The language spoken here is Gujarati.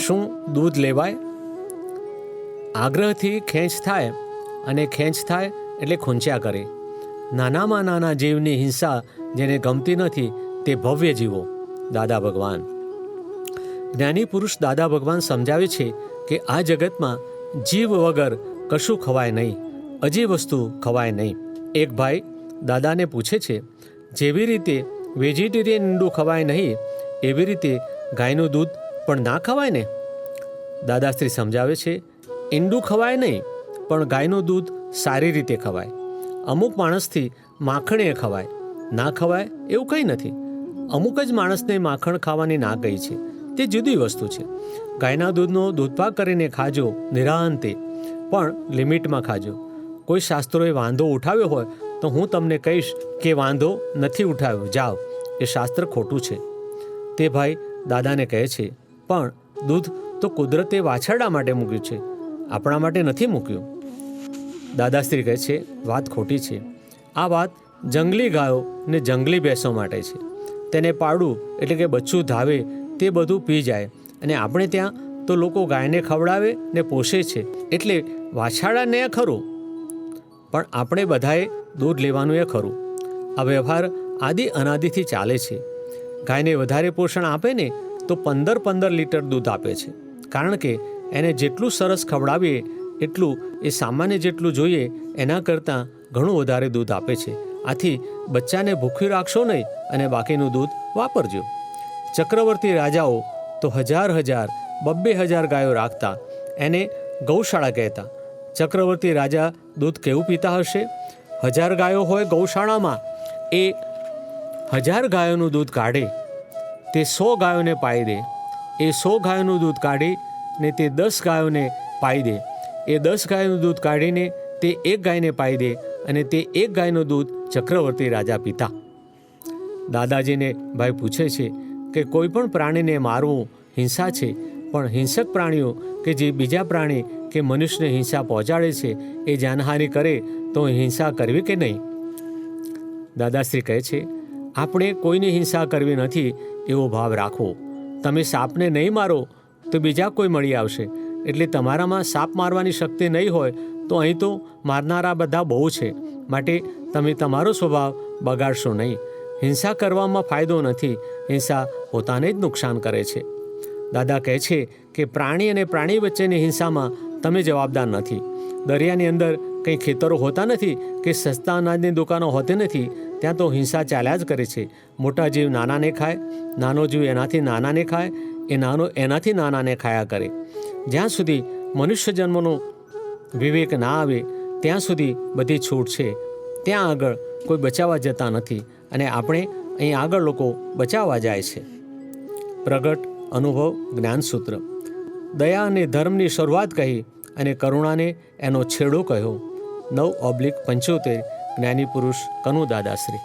શું દૂધ લેવાય? આગ્રહથી ખેંચ થાય, અને ખેંચ થાય એટલે ખૂંચ્યા કરે. નાનામાં નાના જીવની હિંસા જેને ગમતી નથી તે ભવ્ય જીવો. દાદા ભગવાન. જ્ઞાની પુરુષ દાદા ભગવાન સમજાવે છે કે આ જગતમાં જીવ વગર કશું ખવાય નહીં, અજીબ વસ્તુ ખવાય નહીં. એક ભાઈ દાદાને પૂછે છે, જેવી રીતે વેજીટેરિયન ઈંડું ખવાય નહીં, એવી રીતે ગાયનું દૂધ પણ ના ખવાય ને? દાદાશ્રી સમજાવે છે, ઈંડું ખવાય નહીં, પણ ગાયનું દૂધ સારી રીતે ખવાય. અમુક માણસથી માખણ એ ખવાય, ના ખવાય એવું કંઈ નથી. અમુક જ માણસને માખણ ખાવાની ના કહી છે, તે જુદી વસ્તુ છે. ગાયના દૂધનો દૂધપાક કરીને ખાજો નિરાંતે, પણ લિમિટમાં ખાજો. કોઈ શાસ્ત્રોએ વાંધો ઉઠાવ્યો હોય તો હું તમને કહીશ કે વાંધો નથી ઉઠાવ્યો, જાઓ, એ શાસ્ત્ર ખોટું છે. તે ભાઈ દાદાને કહે છે, પણ દૂધ તો કુદરતે વાછરડા માટે મૂક્યું છે, આપણા માટે નથી મૂક્યું. દાદાશ્રી કહે છે, વાત ખોટી છે. આ વાત જંગલી ગાયો ને જંગલી ભેંસો માટે છે. તેને પાડું એટલે કે બચ્ચું ધાવે તે બધું પી જાય, અને આપણે ત્યાં તો લોકો ગાયને ખવડાવે ને પોષે છે, એટલે વાછરડા ને ખરું, પણ આપણે બધાએ દૂધ લેવાનું એ ખરું. આ વ્યવહાર આદિ અનાદિથી ચાલે છે. ગાયને વધારે પોષણ આપે ને તો 15 લીટર દૂધ આપે છે, કારણ કે એને જેટલું સરસ ખવડાવીએ એટલું એ સામાન્ય જેટલું જોઈએ એના કરતાં ઘણું વધારે દૂધ આપે છે. આથી બચ્ચાને ભૂખ્યું રાખશો નહીં અને બાકીનું દૂધ વાપરજો. ચક્રવર્તી રાજાઓ તો 1000 2,000 ગાયો રાખતા, એને ગૌશાળા કહેતા. ચક્રવર્તી રાજા દૂધ કેવું પીતા હશે? 1000 ગાયો હોય ગૌશાળામાં, એ 1000 ગાયોનું દૂધ કાઢે, તે 100 ગાયોને પાઈ દે. એ 100 ગાયોનું દૂધ કાઢી ને તે 10 ગાયોને પાઈ દે. એ 10 ગાયોનું દૂધ કાઢીને તે 1 ગાયને પાઈ દે, અને તે 1 ગાયનું દૂધ ચક્રવર્તી રાજા પીતા. દાદાજીને ભાઈ પૂછે છે કે કોઈ પણ પ્રાણીને મારવું હિંસા છે, પણ હિંસક પ્રાણીઓ કે જે બીજા પ્રાણી કે મનુષ્યને હિંસા પહોંચાડે છે એ જાનહાનિ કરે તો હિંસા કરવી કે નહીં? દાદાશ્રી કહે છે, આપણે કોઈની હિંસા કરવી નથી એવો ભાવ રાખવો. તમે સાપને નહીં મારો તો બીજા કોઈ મળી આવશે, એટલે તમારામાં સાપ મારવાની શક્તિ નહીં હોય તો અહીં તો મારનારા બધા બહુ છે, માટે તમે તમારો સ્વભાવ બગાડશો નહીં. હિંસા કરવામાં ફાયદો નથી, હિંસા પોતાને જ નુકસાન કરે છે. દાદા કહે છે કે પ્રાણી અને પ્રાણી વચ્ચેની હિંસામાં તમે જવાબદાર નથી. દરિયાની અંદર કંઈ ખેતરો હોતા નથી કે સસ્તા અનાજની દુકાનો હોતી નથી, ત્યાં તો હિંસા ચાલ્યા જ કરે છે. મોટા જીવ નાનાને ખાય, નાનો જીવ એનાથી નાનાને ખાય, એ નાનો એનાથી નાનાને ખાયા કરે. જ્યાં સુધી મનુષ્ય જન્મનો વિવેક ના આવે ત્યાં સુધી બધી છૂટ છે. ત્યાં આગળ કોઈ બચાવવા જતા નથી, અને આપણે અહીં આગળ લોકો બચાવવા જાય છે. પ્રગટ અનુભવ જ્ઞાનસૂત્ર. દયા અને ધર્મની શરૂઆત કહી અને કરુણાને એનો છેડો કહ્યો. 9/75 જ્ઞાની પુરુષ કનુ દાદાશ્રી.